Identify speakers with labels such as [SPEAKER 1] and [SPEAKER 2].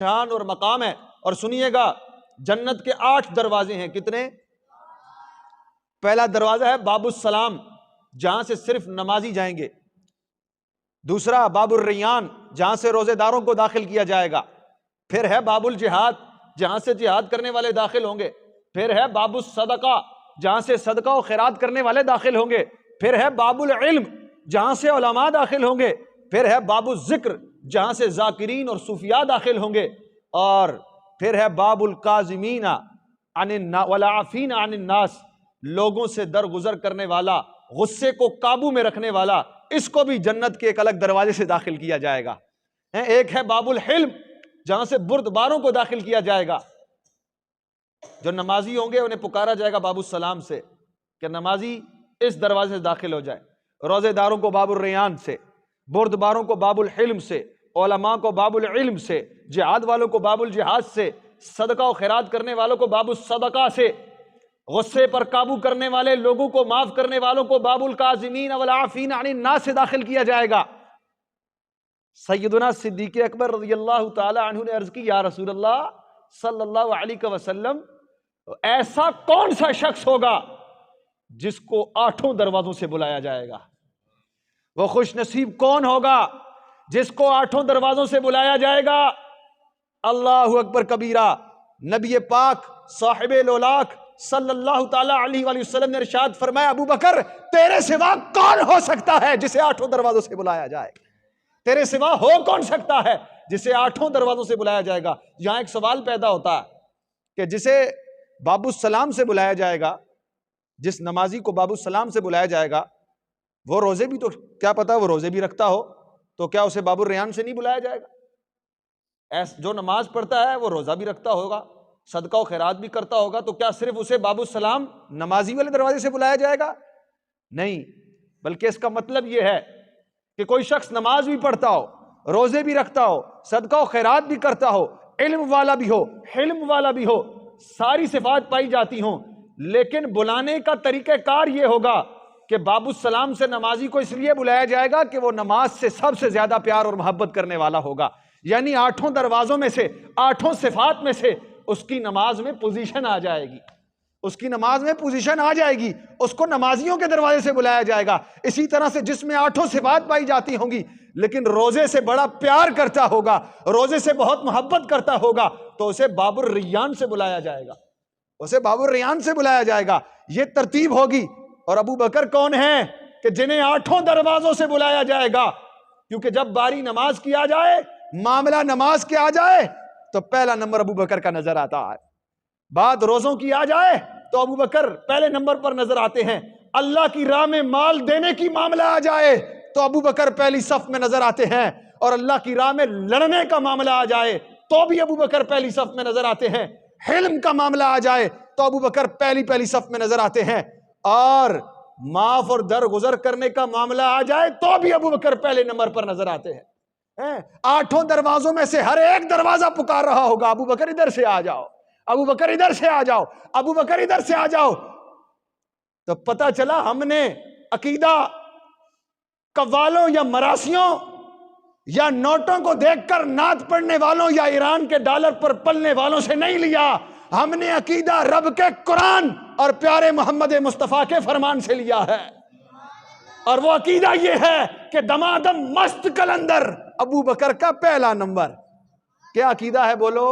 [SPEAKER 1] شان اور مقام ہے۔ اور سنیے گا، جنت کے 8 دروازے ہیں۔ کتنے؟ پہلا دروازہ ہے باب السلام، جہاں سے صرف نمازی جائیں گے۔ دوسرا باب الریان، جہاں سے روزے داروں کو داخل کیا جائے گا۔ پھر ہے باب الجہاد، جہاں سے جہاد کرنے والے داخل ہوں گے۔ پھر ہے باب الصدقہ، جہاں سے صدقہ و خیرات کرنے والے داخل ہوں گے۔ پھر ہے باب العلم، جہاں سے علماء داخل ہوں گے۔ پھر ہے باب الذکر، جہاں سے ذاکرین اور صوفیاء داخل ہوں گے۔ اور پھر ہے باب الکاظمین والعافین عن الناس، لوگوں سے درگزر کرنے والا، غصے کو قابو میں رکھنے والا، اس کو بھی جنت کے ایک الگ دروازے سے داخل کیا جائے گا۔ ایک ہے باب الحلم، جہاں سے بردباروں کو داخل کیا جائے گا۔ جو نمازی ہوں گے انہیں پکارا جائے گا باب السلام سے کہ نمازی اس دروازے سے داخل ہو جائے، روزے داروں کو باب الریان سے، بردباروں کو باب الحلم سے، علماء کو باب العلم سے، جہاد والوں کو باب الجہاد سے، صدقہ و خیرات کرنے والوں کو باب الصدقہ سے، غصے پر قابو کرنے والے، لوگوں کو معاف کرنے والوں کو باب الکاظمین والعافین عن الناس سے داخل کیا جائے گا۔ سیدنا صدیق اکبر رضی اللہ تعالی عنہ نے عرض کی، یا رسول اللہ صلی اللہ علیہ وسلم، ایسا کون سا شخص ہوگا جس کو 8 دروازوں سے بلایا جائے گا؟ وہ خوش نصیب کون ہوگا جس کو 8 دروازوں سے بلایا جائے گا؟ اللہ اکبر کبیرہ۔ نبی پاک صاحب لولاک صلی اللہ تعالی علیہ وآلہ وسلم نے ارشاد فرمایا، ابو بکر تیرے سوا کون ہو سکتا ہے جسے 8 دروازوں سے بلایا جائے؟ تیرے سوا ہو کون سکتا ہے جسے 8 دروازوں سے بلایا جائے گا؟ یہاں ایک سوال پیدا ہوتا ہے کہ جسے باب السلام سے بلایا جائے گا، جس نمازی کو باب السلام سے بلایا جائے گا، وہ روزے بھی، تو کیا پتا وہ روزے بھی رکھتا ہو، تو کیا اسے باب الریان سے نہیں بلایا جائے گا؟ جو نماز پڑھتا ہے وہ روزہ بھی رکھتا ہوگا، صدقہ و خیرات بھی کرتا ہوگا، تو کیا صرف اسے باب السلام نمازی والے دروازے سے بلایا جائے گا؟ نہیں، بلکہ اس کا مطلب یہ ہے کہ کوئی شخص نماز بھی پڑھتا ہو، روزے بھی رکھتا ہو، صدقہ و خیرات بھی کرتا ہو، علم والا بھی ہو، حلم والا بھی ہو، ساری صفات پائی جاتی ہوں، لیکن بلانے کا طریقہ کار یہ ہوگا کہ باب السلام سے نمازی کو اس لیے بلایا جائے گا کہ وہ نماز سے سب سے زیادہ پیار اور محبت کرنے والا ہوگا۔ یعنی 8 دروازوں میں سے، 8 صفات میں سے اس کی نماز میں پوزیشن آ جائے گی، اس کی نماز میں پوزیشن آ جائے گی، اس کو نمازیوں کے دروازے سے بلایا جائے گا۔ اسی طرح سے جس میں 8 صفات پائی جاتی ہوں گی لیکن روزے سے بڑا پیار کرتا ہوگا، روزے سے بہت محبت کرتا ہوگا، تو اسے باب الریان سے بلایا جائے گا، اسے باب الریان سے بلایا جائے گا۔ یہ ترتیب ہوگی۔ اور ابو بکر کون ہیں کہ جنہیں 8 دروازوں سے بلایا جائے گا؟ کیونکہ جب باری نماز کی آ جائے، معاملہ نماز کے آ جائے، تو پہلا نمبر ابو بکر کا نظر آتا ہے۔ بات روزوں کی آ جائے تو ابو بکر پہلے نمبر پر نظر آتے ہیں۔ اللہ کی راہ میں مال دینے کی معاملہ آ جائے تو ابو بکر پہلی صف میں نظر آتے ہیں، اور اللہ کی راہ میں لڑنے کا معاملہ آ جائے تو بھی ابو بکر پہلی صف میں نظر آتے ہیں۔ حلم کا معاملہ آ جائے تو ابو بکر پہلی صف میں نظر آتے ہیں، اور معاف اور درگزر کرنے کا معاملہ آ جائے تو بھی ابو بکر پہلے نمبر پر نظر آتے ہیں۔ 8 دروازوں میں سے ہر ایک دروازہ پکار رہا ہوگا، ابو بکر ادھر سے آ جاؤ، ابو بکر ادھر سے آ جاؤ، ابو بکر ادھر سے آ جاؤ۔ تو پتہ چلا ہم نے عقیدہ قوالوں یا مراسیوں یا نوٹوں کو دیکھ کر نعت پڑھنے والوں یا ایران کے ڈالر پر پلنے والوں سے نہیں لیا، ہم نے عقیدہ رب کے قرآن اور پیارے محمد مصطفیٰ کے فرمان سے لیا ہے۔ اور وہ عقیدہ یہ ہے کہ دمادم مست کلندر ابو بکر کا پہلا نمبر۔ کیا عقیدہ ہے بولو؟